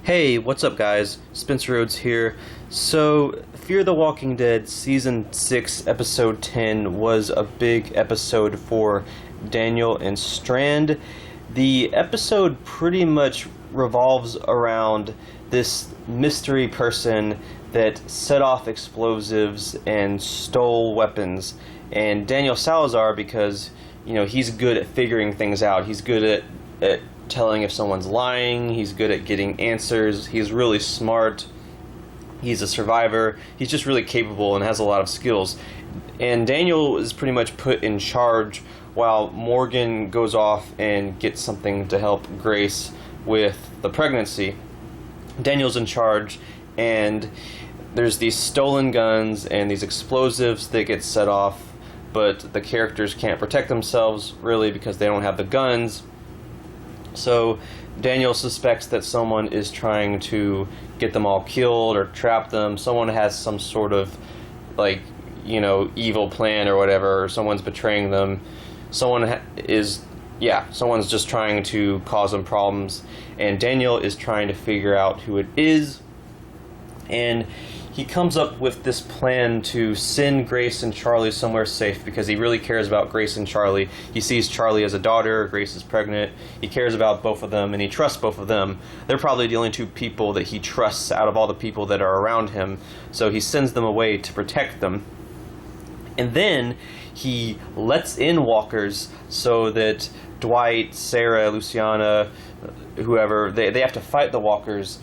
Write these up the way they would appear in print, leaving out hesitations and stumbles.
Hey, what's up guys? Spencer Rhodes here. So, Fear the Walking Dead Season 6, Episode 10 was a big episode for Daniel and Strand. The episode pretty much revolves around this mystery person that set off explosives and stole weapons. And Daniel Salazar, because, he's good at figuring things out. He's good at telling if someone's lying. He's good at getting answers. He's really smart. He's a survivor. He's just really capable and has a lot of skills. And Daniel is pretty much put in charge while Morgan goes off and gets something to help Grace with the pregnancy. Daniel's in charge, and there's these stolen guns and these explosives that get set off, but the characters can't protect themselves really because they don't have the guns. So Daniel suspects that someone is trying to get them all killed or trap them. Someone has some sort of evil plan or whatever, or someone's betraying them. Someone's just trying to cause them problems, and Daniel is trying to figure out who it is. And he comes up with this plan to send Grace and Charlie somewhere safe because he really cares about Grace and Charlie. He sees Charlie as a daughter, Grace is pregnant. He cares about both of them, and he trusts both of them. They're probably the only two people that he trusts out of all the people that are around him, so he sends them away to protect them. And then he lets in walkers so that Dwight, Sarah, Luciana, whoever, they have to fight the walkers.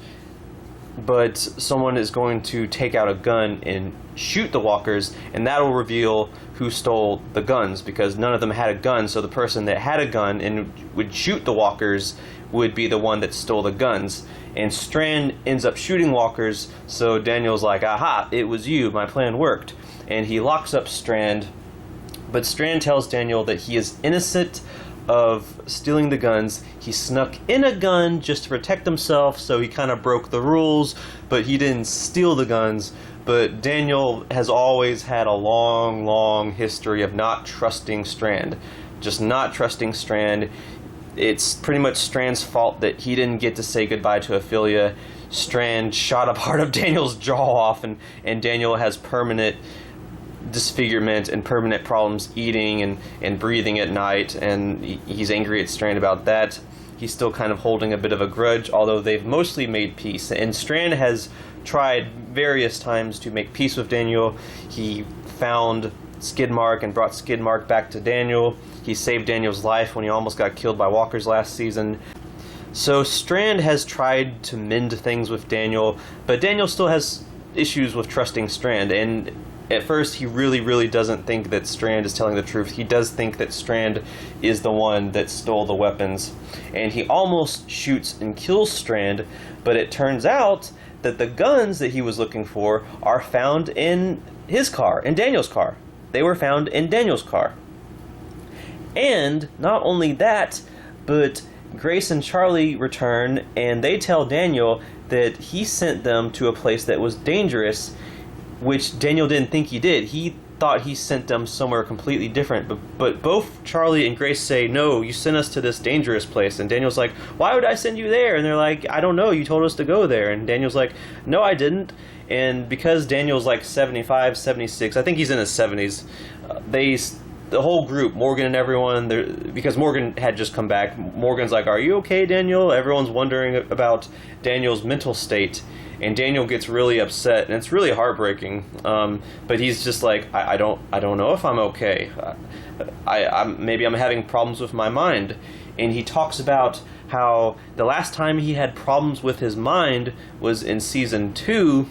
But someone is going to take out a gun and shoot the walkers, and that'll reveal who stole the guns, because none of them had a gun, so the person that had a gun and would shoot the walkers would be the one that stole the guns. And Strand ends up shooting walkers, so Daniel's like, aha, it was you, my plan worked. And he locks up Strand, but Strand tells Daniel that he is innocent of stealing the guns. He snuck in a gun just to protect himself, so he kind of broke the rules, but he didn't steal the guns. But Daniel has always had a long history of not trusting Strand. Just not trusting Strand. It's pretty much Strand's fault that he didn't get to say goodbye to Ophelia. Strand shot a part of Daniel's jaw off, and Daniel has permanent disfigurement and permanent problems eating and breathing at night, and he's angry at Strand about that. He's still kind of holding a bit of a grudge, although they've mostly made peace. And Strand has tried various times to make peace with Daniel. He found Skidmark and brought Skidmark back to Daniel. He saved Daniel's life when he almost got killed by walkers last season. So Strand has tried to mend things with Daniel, but Daniel still has issues with trusting Strand. And at first, he really doesn't think that Strand is telling the truth. He does think that Strand is the one that stole the weapons. And he almost shoots and kills Strand, but it turns out that the guns that he was looking for are found in his car, in Daniel's car. They were found in Daniel's car. And not only that, but Grace and Charlie return, and they tell Daniel that he sent them to a place that was dangerous, which Daniel didn't think he did. He thought he sent them somewhere completely different. But both Charlie and Grace say, no, you sent us to this dangerous place. And Daniel's like, why would I send you there? And they're like, I don't know, you told us to go there. And Daniel's like, no, I didn't. And because Daniel's like 75, 76, I think he's in his 70s, the whole group, Morgan and everyone, because Morgan had just come back, Morgan's like, are you okay, Daniel? Everyone's wondering about Daniel's mental state. And Daniel gets really upset, and it's really heartbreaking. But he's just like, I don't know if I'm okay. Maybe I'm having problems with my mind. And he talks about how the last time he had problems with his mind was in season 2,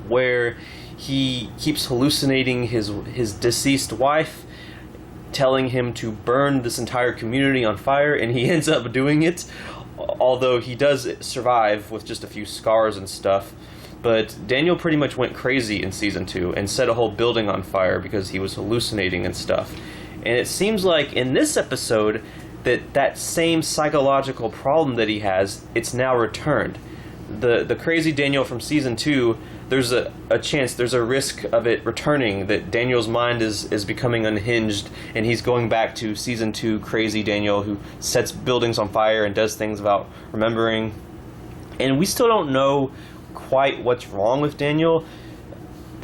where he keeps hallucinating his deceased wife, telling him to burn this entire community on fire, and he ends up doing it. Although he does survive with just a few scars and stuff. But Daniel pretty much went crazy in season 2 and set a whole building on fire because he was hallucinating and stuff. And it seems like in this episode that same psychological problem that he has, it's now returned. The crazy Daniel from season 2, there's a chance, there's a risk of it returning, that Daniel's mind is becoming unhinged, and he's going back to season 2 crazy Daniel who sets buildings on fire and does things without remembering. And we still don't know quite what's wrong with Daniel.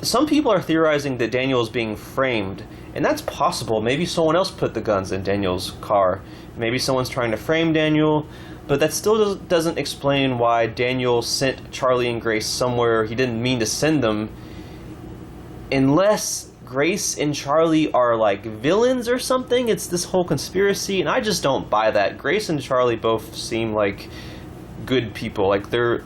Some people are theorizing that Daniel is being framed, and that's possible. Maybe someone else put the guns in Daniel's car. Maybe someone's trying to frame Daniel, but that still doesn't explain why Daniel sent Charlie and Grace somewhere he didn't mean to send them, unless Grace and Charlie are like villains or something. It's this whole conspiracy, and I just don't buy that. Grace and Charlie both seem like good people, like they're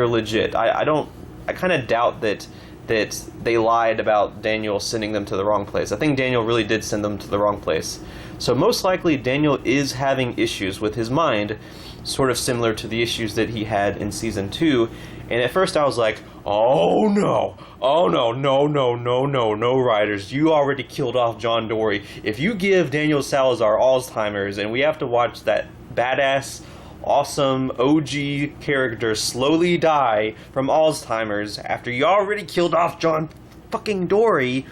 legit. I kind of doubt that they lied about Daniel sending them to the wrong place. I think Daniel really did send them to the wrong place. So most likely Daniel is having issues with his mind, sort of similar to the issues that he had in season 2. And at first I was like, oh no, no, writers, you already killed off John Dorie. If you give Daniel Salazar Alzheimer's and we have to watch that badass, awesome OG character slowly die from Alzheimer's after you already killed off John fucking Dorie,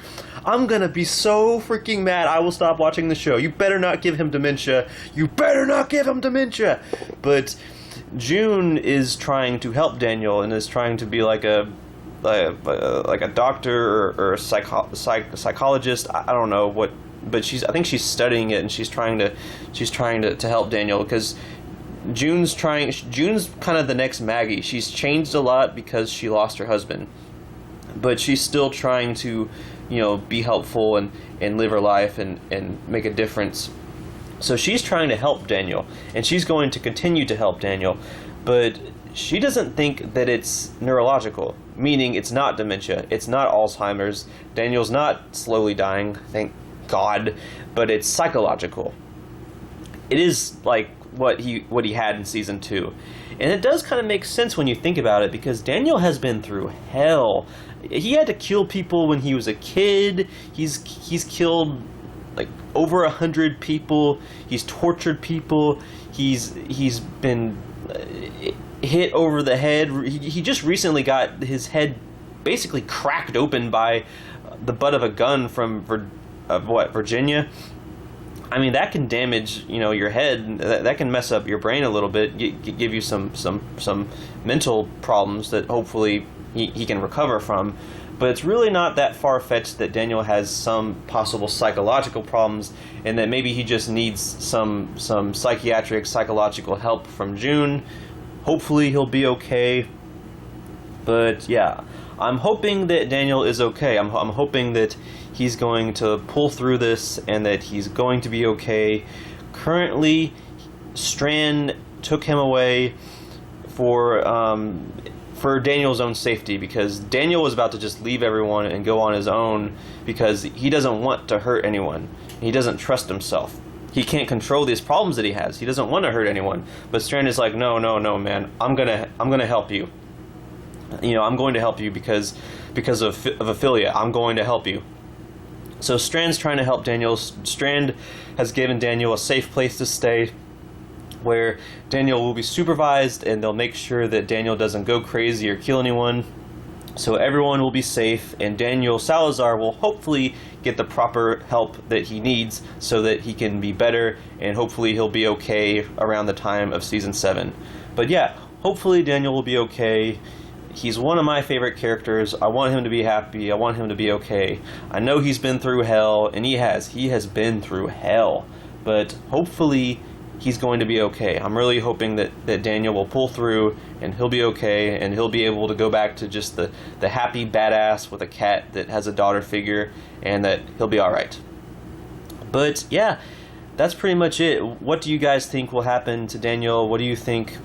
I'm gonna be so freaking mad. I will stop watching the show. You better not give him dementia. You better not give him dementia. But June is trying to help Daniel and is trying to be like a doctor or a psychologist. I don't know what, but I think she's studying it, and she's trying to help Daniel, because June's kind of the next Maggie. She's changed a lot because she lost her husband, but she's still trying to, be helpful and live her life and make a difference. So she's trying to help Daniel, and she's going to continue to help Daniel, but she doesn't think that it's neurological, meaning it's not dementia, it's not Alzheimer's, Daniel's not slowly dying, thank God, but it's psychological. It is like what he had in season 2. And it does kind of make sense when you think about it, because Daniel has been through hell. He had to kill people when he was a kid. He's killed like over 100 people. He's tortured people. He's been hit over the head. He just recently got his head basically cracked open by the butt of a gun from Virginia. I mean, that can damage, your head. That can mess up your brain a little bit, give you some mental problems that hopefully he can recover from. But it's really not that far-fetched that Daniel has some possible psychological problems, and that maybe he just needs some psychological help from June. Hopefully he'll be okay. But yeah, I'm hoping that Daniel is okay. I'm hoping that he's going to pull through this and that he's going to be okay. Currently, Strand took him away for Daniel's own safety, because Daniel was about to just leave everyone and go on his own because he doesn't want to hurt anyone. He doesn't trust himself. He can't control these problems that he has. He doesn't want to hurt anyone. But Strand is like, no, man, I'm gonna help you. I'm going to help you because of Ophelia. I'm going to help you. So Strand's trying to help Daniel. Strand has given Daniel a safe place to stay, where Daniel will be supervised, and they'll make sure that Daniel doesn't go crazy or kill anyone. So everyone will be safe, and Daniel Salazar will hopefully get the proper help that he needs so that he can be better, and hopefully he'll be okay around the time of season 7. But yeah, hopefully Daniel will be okay. He's one of my favorite characters. I want him to be happy. I want him to be okay. I know he's been through hell, and he has been through hell. But hopefully he's going to be okay. I'm really hoping that Daniel will pull through, and he'll be okay, and he'll be able to go back to just the happy badass with a cat that has a daughter figure, and that he'll be alright. But yeah, that's pretty much it. What do you guys think will happen to Daniel? What do you think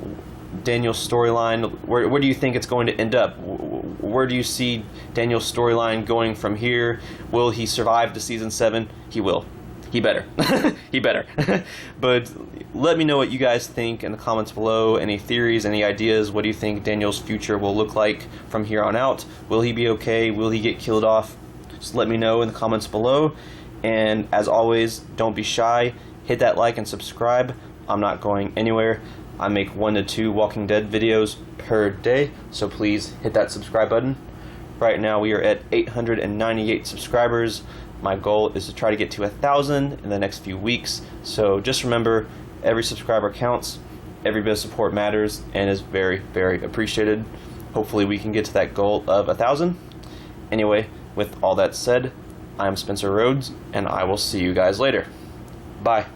Daniel's storyline, where do you think it's going to end up? Where do you see Daniel's storyline going from here? Will he survive to season 7? He will. He better. He better. But let me know what you guys think in the comments below. Any theories, any ideas? What do you think Daniel's future will look like from here on out? Will he be okay? Will he get killed off? Just let me know in the comments below. And as always, don't be shy. Hit that like and subscribe. I'm not going anywhere. I make 1 to 2 Walking Dead videos per day, so please hit that subscribe button. Right now we are at 898 subscribers. My goal is to try to get to 1,000 in the next few weeks, so just remember, every subscriber counts. Every bit of support matters and is very, very appreciated. Hopefully we can get to that goal of 1,000. Anyway, with all that said, I'm Spencer Rhodes, and I will see you guys later. Bye.